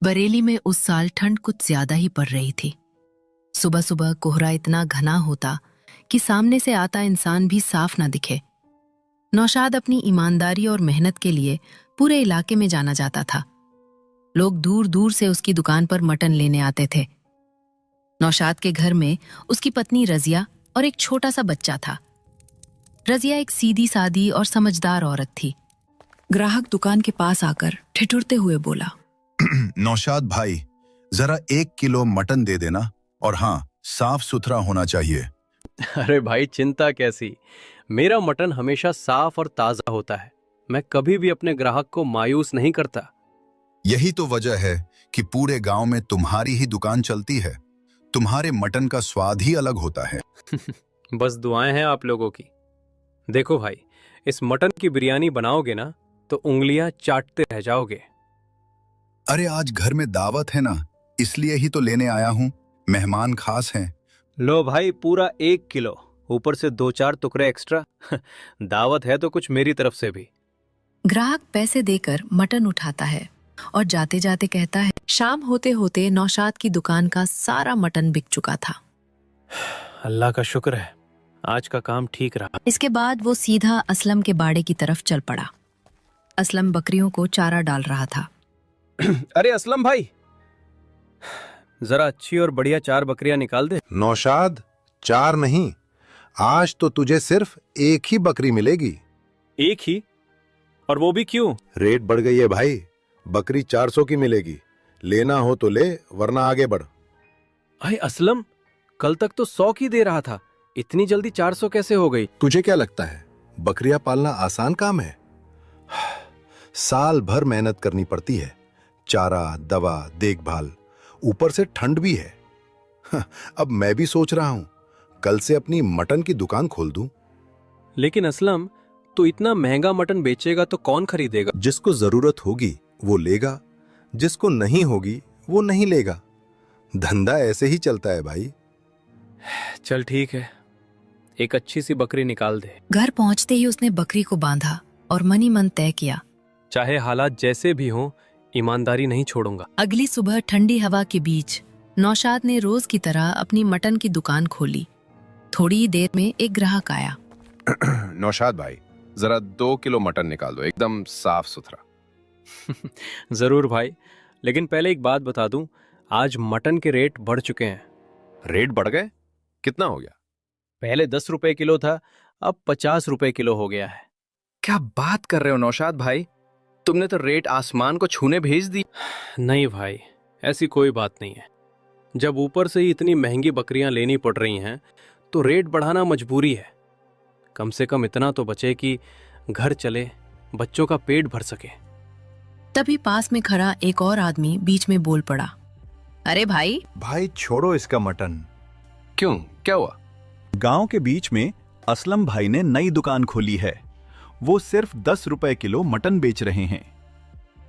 बरेली में उस साल ठंड कुछ ज्यादा ही पड़ रही थी। सुबह सुबह कोहरा इतना घना होता कि सामने से आता इंसान भी साफ ना दिखे। नौशाद अपनी ईमानदारी और मेहनत के लिए पूरे इलाके में जाना जाता था। लोग दूर दूर से उसकी दुकान पर मटन लेने आते थे। नौशाद के घर में उसकी पत्नी रजिया और एक छोटा सा बच्चा था। रजिया एक सीधी सादी और समझदार औरत थी। ग्राहक दुकान के पास आकर ठिठुरते हुए बोला, नौशाद भाई, जरा 1 किलो मटन दे देना, और हाँ, साफ सुथरा होना चाहिए। अरे भाई, चिंता कैसी। मेरा मटन हमेशा साफ और ताजा होता है। मैं कभी भी अपने ग्राहक को मायूस नहीं करता। यही तो वजह है कि पूरे गांव में तुम्हारी ही दुकान चलती है। तुम्हारे मटन का स्वाद ही अलग होता है। बस दुआएं हैं आप लोगों की। देखो भाई, इस मटन की बिरयानी बनाओगे ना तो उंगलियां चाटते रह जाओगे। अरे आज घर में दावत है ना, इसलिए ही तो लेने आया हूँ। मेहमान खास हैं। लो भाई, पूरा 1 किलो, ऊपर से 2-4 टुकड़े एक्स्ट्रा। दावत है तो कुछ मेरी तरफ से भी। ग्राहक पैसे देकर मटन उठाता है और जाते जाते कहता है। शाम होते होते नौशाद की दुकान का सारा मटन बिक चुका था। अल्लाह का शुक्र है, आज का काम ठीक रहा। इसके बाद वो सीधा असलम के बाड़े की तरफ चल पड़ा। असलम बकरियों को चारा डाल रहा था। अरे असलम भाई, जरा अच्छी और बढ़िया 4 बकरियां निकाल दे। नौशाद, 4 नहीं, आज तो तुझे सिर्फ 1 ही बकरी मिलेगी। 1 ही? और वो भी क्यों? रेट बढ़ गई है भाई, बकरी 400 की मिलेगी। लेना हो तो ले, वरना आगे बढ़। भाई असलम, कल तक तो 100 की दे रहा था, इतनी जल्दी 400 कैसे हो गई? तुझे क्या लगता है बकरियां पालना आसान काम है? साल भर मेहनत करनी पड़ती है, चारा, दवा, देखभाल, ऊपर से ठंड भी है। अब मैं भी सोच रहा हूं कल से अपनी मटन की दुकान खोल दूं। लेकिन असलम, तो इतना महंगा मटन बेचेगा तो कौन खरीदेगा? जिसको जरूरत होगी वो लेगा, जिसको नहीं होगी वो नहीं लेगा। धंधा ऐसे ही चलता है भाई। चल ठीक है, एक अच्छी सी बकरी निकाल दे। घर पहुंचते ही उसने बकरी को बांधा और मनी मन तय किया, चाहे हालात जैसे भी हों, ईमानदारी नहीं छोड़ूंगा। अगली सुबह ठंडी हवा के बीच नौशाद ने रोज की तरह अपनी मटन की दुकान खोली। थोड़ी ही देर में एक ग्राहक आया। नौशाद भाई, जरा 2 किलो मटन निकाल दो, एकदम साफ सुथरा। जरूर भाई, लेकिन पहले एक बात बता दूं, आज मटन के रेट बढ़ चुके हैं। रेट बढ़ गए? कितना हो गया? पहले 10 रुपए किलो था, अब 50 रुपए किलो हो गया है। क्या बात कर रहे हो नौशाद भाई, तुमने तो रेट आसमान को छूने भेज दी। नहीं भाई, ऐसी कोई बात नहीं है। जब ऊपर से ही इतनी महंगी बकरियां लेनी पड़ रही हैं तो रेट बढ़ाना मजबूरी है। कम से कम इतना तो बचे कि घर चले, बच्चों का पेट भर सके। तभी पास में खड़ा एक और आदमी बीच में बोल पड़ा, अरे भाई। भाई छोड़ो इसका मटन। क्यों, क्या हुआ? गांव के बीच में असलम भाई ने नई दुकान खोली है। वो सिर्फ 10 रुपए किलो मटन बेच रहे हैं।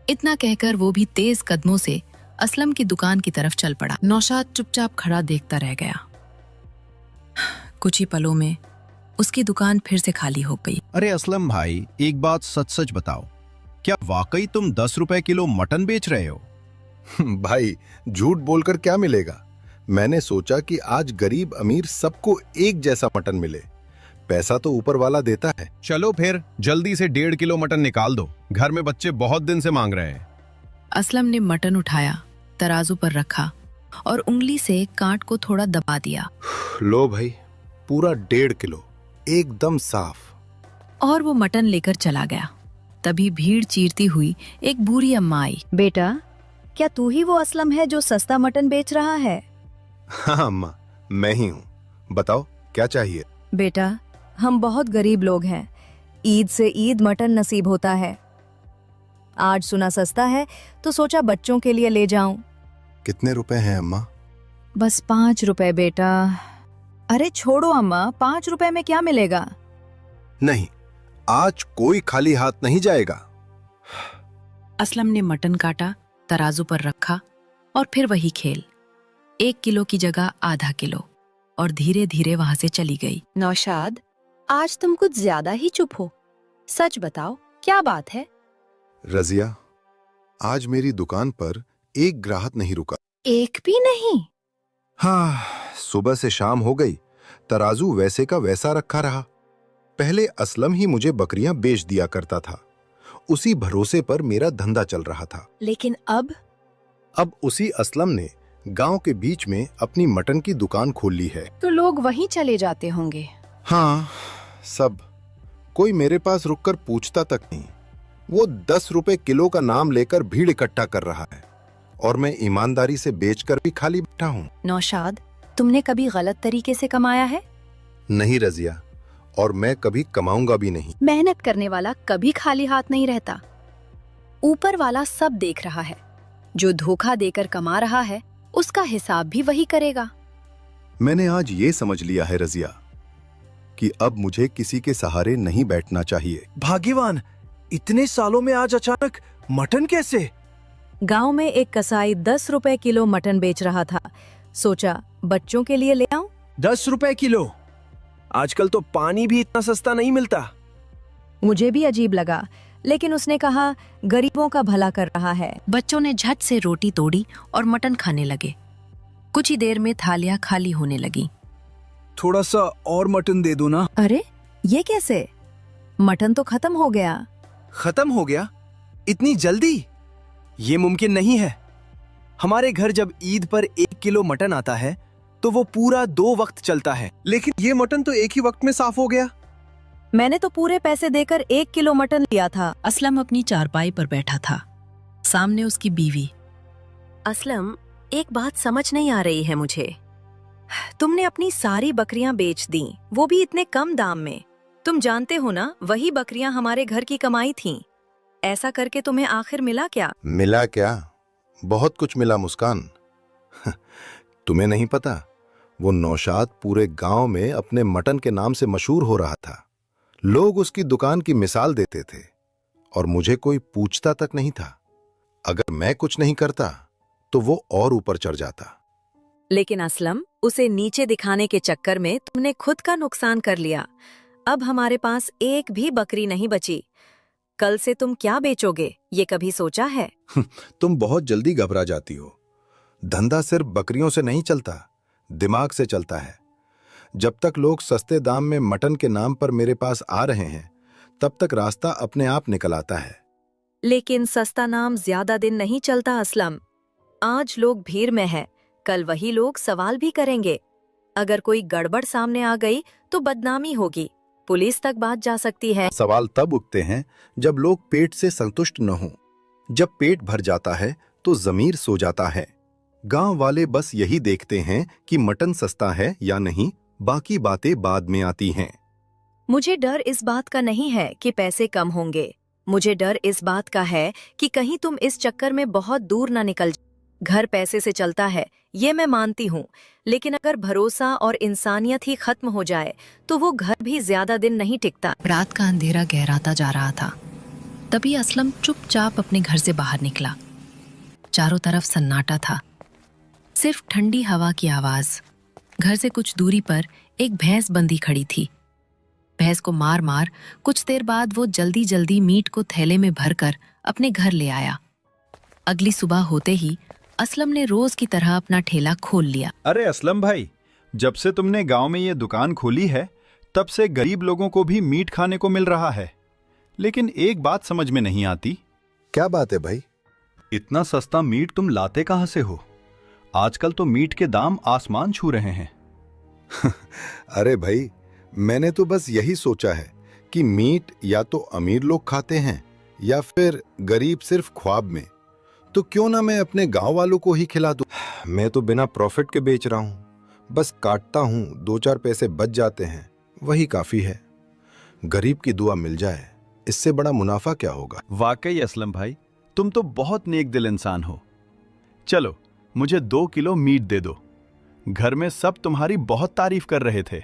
इतना कहकर वो भी तेज कदमों से असलम की दुकान की तरफ चल पड़ा। नौशाद चुपचाप खड़ा देखता रह गया। कुछ ही पलों में उसकी दुकान फिर से खाली हो गई। अरे असलम भाई, एक बात सच सच बताओ, क्या वाकई तुम 10 रुपए किलो मटन बेच रहे हो? भाई, झूठ बोलकर क्या मिलेगा? मैंने सोचा कि आज गरीब अमीर सबको एक जैसा मटन मिले। पैसा तो ऊपर वाला देता है। चलो फिर जल्दी से 1.5 किलो मटन निकाल दो, घर में बच्चे बहुत दिन से मांग रहे हैं। असलम ने मटन उठाया, तराजू पर रखा और उंगली से कांट को थोड़ा दबा दिया। लो भाई, पूरा 1.5 किलो, एकदम साफ। और वो मटन लेकर चला गया। तभी भीड़ चीरती हुई एक बूढ़ी अम्मा आई। बेटा, क्या तू ही वो असलम है जो सस्ता मटन बेच रहा है? हाँ अम्मा, मैं ही हूँ। बताओ क्या चाहिए? बेटा, हम बहुत गरीब लोग हैं। ईद से ईद मटन नसीब होता है। आज सुना सस्ता है तो सोचा बच्चों के लिए ले जाऊं। कितने रुपए हैं अम्मा? बस 5 रुपए बेटा। अरे छोड़ो अम्मा, 5 रुपए में क्या मिलेगा? नहीं, आज कोई खाली हाथ नहीं जाएगा। असलम ने मटन काटा, तराजू पर रखा और फिर वही खेल। 1 किलो की जगह आधा किलो, और धीरे धीरे वहां से चली गई। नौशाद, आज तुम कुछ ज्यादा ही चुप हो। सच बताओ, क्या बात है? रजिया, आज मेरी दुकान पर एक ग्राहक नहीं रुका। एक भी नहीं? हाँ, सुबह से शाम हो गई, तराजू वैसे का वैसा रखा रहा। पहले असलम ही मुझे बकरियां बेच दिया करता था, उसी भरोसे पर मेरा धंधा चल रहा था। लेकिन अब उसी असलम ने गांव के बीच में अपनी मटन की दुकान खोल ली है। तो लोग वहीं चले जाते होंगे। हाँ, सब। कोई मेरे पास रुककर पूछता तक नहीं। वो 10 रुपए किलो का नाम लेकर भीड़ इकट्ठा कर रहा है और मैं ईमानदारी से बेचकर भी खाली बैठा हूँ। नौशाद, तुमने कभी गलत तरीके से कमाया है? नहीं रजिया, और मैं कभी कमाऊंगा भी नहीं। मेहनत करने वाला कभी खाली हाथ नहीं रहता। ऊपर वाला सब देख रहा है। जो धोखा देकर कमा रहा है उसका हिसाब भी वही करेगा। मैंने आज ये समझ लिया है रजिया कि अब मुझे किसी के सहारे नहीं बैठना चाहिए। भाग्यवान, इतने सालों में आज अचानक मटन कैसे? गांव में एक कसाई 10 रुपए किलो मटन बेच रहा था। सोचा बच्चों के लिए ले आऊं। 10 रुपए किलो? आजकल तो पानी भी इतना सस्ता नहीं मिलता। मुझे भी अजीब लगा, लेकिन उसने कहा गरीबों का भला कर रहा है। बच्चों ने झट से रोटी तोड़ी और मटन खाने लगे। कुछ ही देर में थालियां खाली होने लगी। थोड़ा सा और मटन दे दो ना। अरे ये कैसे? मटन तो खत्म हो गया। खत्म हो गया? इतनी जल्दी? ये मुमकिन नहीं है। हमारे घर जब ईद पर 1 किलो मटन आता है तो वो पूरा 2 वक्त चलता है, लेकिन ये मटन तो एक ही वक्त में साफ हो गया। मैंने तो पूरे पैसे देकर 1 किलो मटन लिया था। असलम अपनी चारपाई पर बैठा था, सामने उसकी बीवी। असलम, एक बात समझ नहीं आ रही है मुझे। तुमने अपनी सारी बकरियां बेच दी, वो भी इतने कम दाम में। तुम जानते हो ना, वही बकरियां हमारे घर की कमाई थीं। ऐसा करके तुम्हें आखिर मिला क्या? मिला क्या? बहुत कुछ मिला मुस्कान। तुम्हें नहीं पता, वो नौशाद पूरे गांव में अपने मटन के नाम से मशहूर हो रहा था। लोग उसकी दुकान की मिसाल देते थे और मुझे कोई पूछता तक नहीं था। अगर मैं कुछ नहीं करता तो वो और ऊपर चढ़ जाता। लेकिन असलम, उसे नीचे दिखाने के चक्कर में तुमने खुद का नुकसान कर लिया। अब हमारे पास एक भी बकरी नहीं बची। कल से तुम क्या बेचोगे, ये कभी सोचा है? तुम बहुत जल्दी घबरा जाती हो। धंधा सिर्फ बकरियों से नहीं चलता, दिमाग से चलता है। जब तक लोग सस्ते दाम में मटन के नाम पर मेरे पास आ रहे हैं, तब तक रास्ता अपने आप निकल आता है। लेकिन सस्ता नाम ज्यादा दिन नहीं चलता असलम। आज लोग भीड़ में है, कल वही लोग सवाल भी करेंगे। अगर कोई गड़बड़ सामने आ गई तो बदनामी होगी, पुलिस तक बात जा सकती है। सवाल तब उठते हैं जब लोग पेट से संतुष्ट न हों। जब पेट भर जाता है तो जमीर सो जाता है। गांव वाले बस यही देखते हैं कि मटन सस्ता है या नहीं, बाकी बातें बाद में आती हैं। मुझे डर इस बात का नहीं है कि पैसे कम होंगे। मुझे डर इस बात का है कि कहीं तुम इस चक्कर में बहुत दूर ना निकल जाओ। घर पैसे से चलता है, ये मैं मानती हूँ, लेकिन अगर भरोसा और इंसानियत ही खत्म हो जाए तो वो घर भी ज्यादा दिन नहीं टिकता। रात का अंधेरा गहराता जा रहा था। तभी असलम चुपचाप अपने घर से बाहर निकला। चारों तरफ सन्नाटा था, सिर्फ ठंडी हवा की आवाज। घर से कुछ दूरी पर एक भैंस बंधी खड़ी थी। भैंस को मार मार कुछ देर बाद वो जल्दी जल्दी मीट को थैले में भरकर अपने घर ले आया। अगली सुबह होते ही असलम ने रोज की तरह अपना ठेला खोल लिया। अरे असलम भाई, जब से तुमने गांव में ये दुकान खोली है तब से गरीब लोगों को भी मीट खाने को मिल रहा है। लेकिन एक बात समझ में नहीं आती। क्या बात है भाई? इतना सस्ता मीट तुम लाते कहां से हो? आजकल तो मीट के दाम आसमान छू रहे हैं। अरे भाई, मैंने तो बस यही सोचा है कि मीट या तो अमीर लोग खाते हैं या फिर गरीब सिर्फ ख्वाब में। तो क्यों ना मैं अपने गांव वालों को ही खिला दूं। मैं तो बिना प्रॉफिट के बेच रहा हूं, बस काटता हूं, 2-4 पैसे बच जाते हैं, वही काफी है। गरीब की दुआ मिल जाए, इससे बड़ा मुनाफा क्या होगा। वाकई असलम भाई, तुम तो बहुत नेक दिल इंसान हो। चलो मुझे 2 किलो मीट दे दो। घर में सब तुम्हारी बहुत तारीफ कर रहे थे।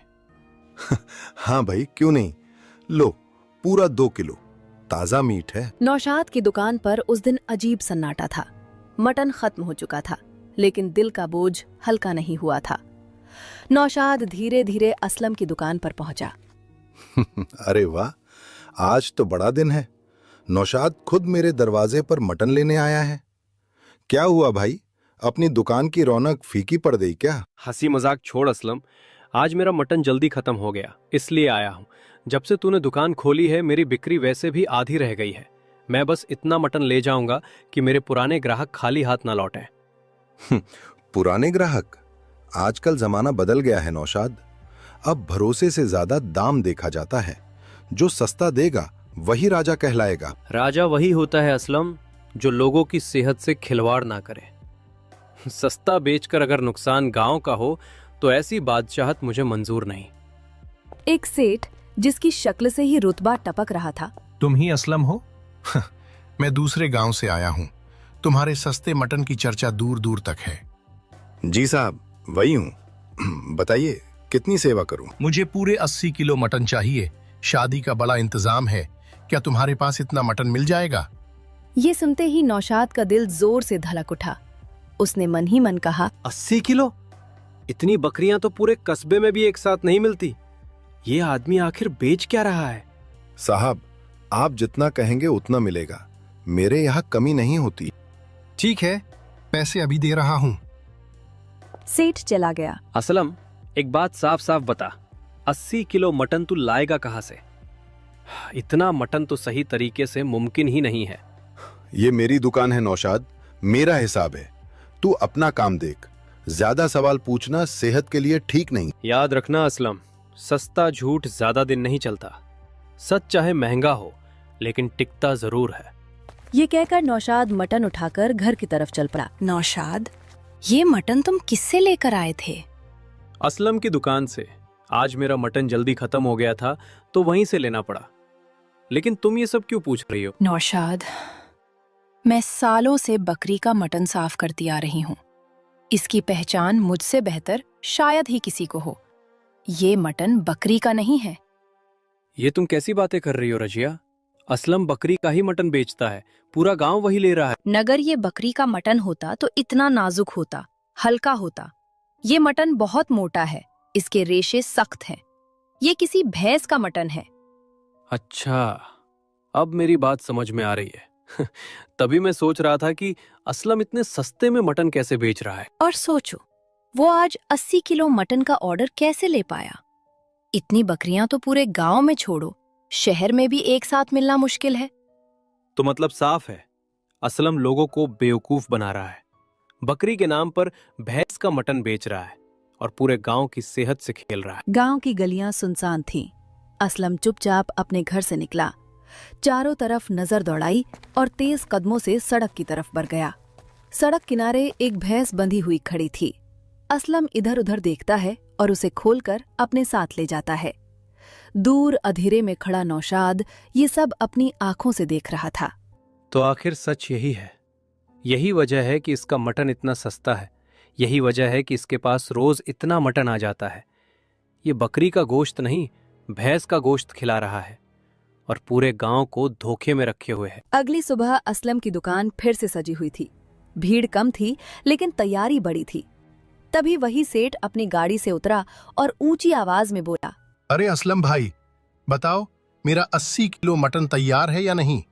हाँ भाई, क्यों नहीं। लो, पूरा 2 किलो ताजा मीट है। नौशाद की दुकान पर उस दिन अजीब सन्नाटा था। मटन खत्म हो चुका था, लेकिन दिल का बोझ हल्का नहीं हुआ था। नौशाद धीरे धीरे असलम की दुकान पर पहुंचा। अरे वाह, आज तो बड़ा दिन है। नौशाद खुद मेरे दरवाजे पर मटन लेने आया है। क्या हुआ भाई, अपनी दुकान की रौनक फीकी पड़ गई क्या? हंसी मजाक छोड़ असलम, आज मेरा मटन जल्दी खत्म हो गया इसलिए आया हूँ। जब से तूने दुकान खोली है मेरी बिक्री वैसे भी आधी रह गई है। मैं बस इतना मटन ले जाऊंगा कि मेरे पुराने ग्राहक खाली हाथ ना लौटें। पुराने ग्राहक? आजकल जमाना बदल गया है नौशाद। अब भरोसे से ज्यादा दाम देखा जाता है। जो सस्ता देगा वही राजा कहलाएगा। राजा वही होता है असलम जो लोगों की सेहत से खिलवाड़ ना करे। सस्ता बेचकर अगर नुकसान गांव का हो तो ऐसी बादशाहत मुझे मंजूर नहीं। एक सेठ जिसकी शक्ल से ही रुतबा टपक रहा था। तुम ही असलम हो? मैं दूसरे गांव से आया हूं। तुम्हारे सस्ते मटन की चर्चा दूर दूर तक है। जी साहब, वही हूं। बताइए कितनी सेवा करूं? मुझे पूरे 80 किलो मटन चाहिए। शादी का बड़ा इंतजाम है, क्या तुम्हारे पास इतना मटन मिल जाएगा? ये सुनते ही नौशाद का दिल जोर से धड़क उठा। उसने मन ही मन कहा, 80 किलो? इतनी बकरियां तो पूरे कस्बे में भी एक साथ नहीं मिलती। ये आदमी आखिर बेच क्या रहा है? साहब, आप जितना कहेंगे उतना मिलेगा। मेरे यहाँ कमी नहीं होती। ठीक है, पैसे अभी दे रहा हूं। सेठ चला गया। असलम, एक बात साफ साफ बता, 80 किलो मटन तू लाएगा कहां से? इतना मटन तो सही तरीके से मुमकिन ही नहीं है। ये मेरी दुकान है नौशाद, मेरा हिसाब है। तू अपना काम देख। ज्यादा सवाल पूछना सेहत के लिए ठीक नहीं। याद रखना असलम, सस्ता झूठ ज्यादा दिन नहीं चलता। सच चाहे महंगा हो लेकिन टिकता जरूर है। ये कहकर नौशाद मटन उठाकर घर की तरफ चल पड़ा। नौशाद, ये मटन तुम किससे लेकर आए थे? असलम की दुकान से। आज मेरा मटन जल्दी खत्म हो गया था तो वहीं से लेना पड़ा। लेकिन तुम ये सब क्यों पूछ रही हो? नौशाद, मैं सालों से बकरी का मटन साफ करती आ रही हूँ। इसकी पहचान मुझसे बेहतर शायद ही किसी को हो। ये मटन बकरी का नहीं है। ये तुम कैसी बातें कर रही हो रजिया? असलम बकरी का ही मटन बेचता है, पूरा गांव वही ले रहा है। नगर ये बकरी का मटन होता तो इतना नाजुक होता, हल्का होता। ये मटन बहुत मोटा है, इसके रेशे सख्त हैं। ये किसी भैंस का मटन है। अच्छा, अब मेरी बात समझ में आ रही है। तभी मैं सोच रहा था कि असलम इतने सस्ते में मटन कैसे बेच रहा है। और सोचो, वो आज 80 किलो मटन का ऑर्डर कैसे ले पाया? इतनी बकरियां तो पूरे गांव में छोड़ो, शहर में भी एक साथ मिलना मुश्किल है। तो मतलब साफ है, असलम लोगों को बेवकूफ बना रहा है। बकरी के नाम पर भैंस का मटन बेच रहा है और पूरे गांव की सेहत से खेल रहा है। गांव की गलियां सुनसान थीं। असलम चुपचाप अपने घर से निकला, चारों तरफ नजर दौड़ाई और तेज कदमों से सड़क की तरफ बढ़ गया। सड़क किनारे एक भैंस बंधी हुई खड़ी थी। असलम इधर उधर देखता है और उसे खोलकर अपने साथ ले जाता है। दूर अधेरे में खड़ा नौशाद ये सब अपनी आंखों से देख रहा था। तो आखिर सच यही है। यही वजह है कि इसका मटन इतना सस्ता है। यही वजह है कि इसके पास रोज इतना मटन आ जाता है। ये बकरी का गोश्त नहीं, भैंस का गोश्त खिला रहा है और पूरे गांव को धोखे में रखे हुए है। अगली सुबह असलम की दुकान फिर से सजी हुई थी। भीड़ कम थी लेकिन तैयारी बड़ी थी। तभी वही सेठ अपनी गाड़ी से उतरा और ऊंची आवाज में बोला, अरे असलम भाई, बताओ मेरा 80 किलो मटन तैयार है या नहीं?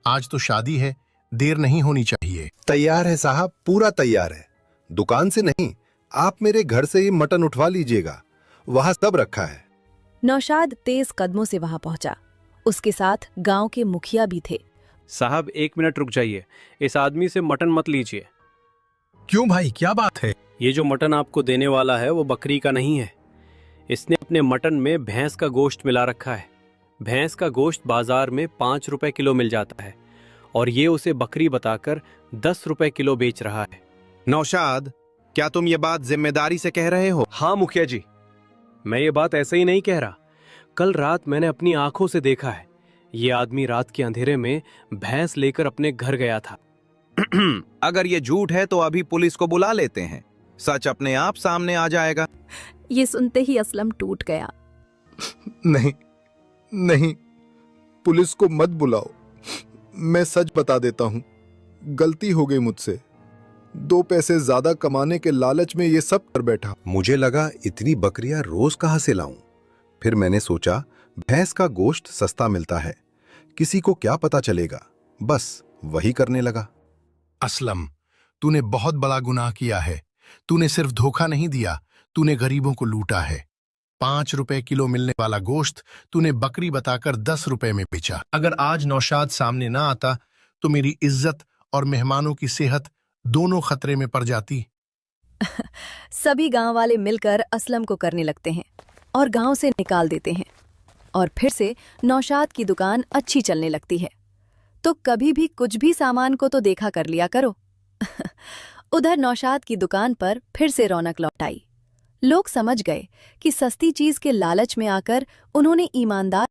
आज तो शादी है, देर नहीं होनी चाहिए। तैयार है साहब, पूरा तैयार है। दुकान से नहीं, आप मेरे घर से ही मटन उठवा लीजिएगा, वहां सब रखा है। नौशाद तेज कदमों से वहां पहुंचा। उसके साथ गांव के मुखिया भी थे। साहब 1 मिनट रुक जाइए, इस आदमी से मटन मत लीजिए। क्यों भाई, क्या बात है? ये जो मटन आपको देने वाला है वो बकरी का नहीं है। इसने अपने मटन में भैंस का गोश्त मिला रखा है। भैंस का गोश्त बाजार में 5 रुपए किलो मिल जाता है और ये उसे बकरी बताकर 10 रुपए किलो बेच रहा है। नौशाद, क्या तुम ये बात जिम्मेदारी से कह रहे हो? हाँ मुखिया जी, मैं ये बात ऐसे ही नहीं कह रहा। कल रात मैंने अपनी आंखों से देखा है। ये आदमी रात के अंधेरे में भैंस लेकर अपने घर गया था। अगर ये झूठ है तो अभी पुलिस को बुला लेते हैं, सच अपने आप सामने आ जाएगा। ये सुनते ही असलम टूट गया। नहीं नहीं, पुलिस को मत बुलाओ, मैं सच बता देता हूं, गलती हो गई मुझसे। 2 पैसे ज्यादा कमाने के लालच में ये सब कर बैठा। मुझे लगा इतनी बकरियां रोज कहां से लाऊं। फिर मैंने सोचा भैंस का गोश्त सस्ता मिलता है, किसी को क्या पता चलेगा, बस वही करने लगा। असलम, तूने बहुत बड़ा गुनाह किया है। तूने सिर्फ धोखा नहीं दिया, तूने गरीबों को लूटा है। 5 रुपए किलो मिलने वाला गोश्त तूने बकरी बताकर 10 रुपए में बेचा। अगर आज नौशाद सामने ना आता तो मेरी इज्जत और मेहमानों की सेहत दोनों खतरे में पड़ जाती। सभी गांव वाले मिलकर असलम को करने लगते हैं और गांव से निकाल देते हैं और फिर से नौशाद की दुकान अच्छी चलने लगती है। तो कभी भी कुछ भी सामान को तो देखा कर लिया करो। उधर नौशाद की दुकान पर फिर से रौनक लौट आई। लोग समझ गए कि सस्ती चीज के लालच में आकर उन्होंने ईमानदार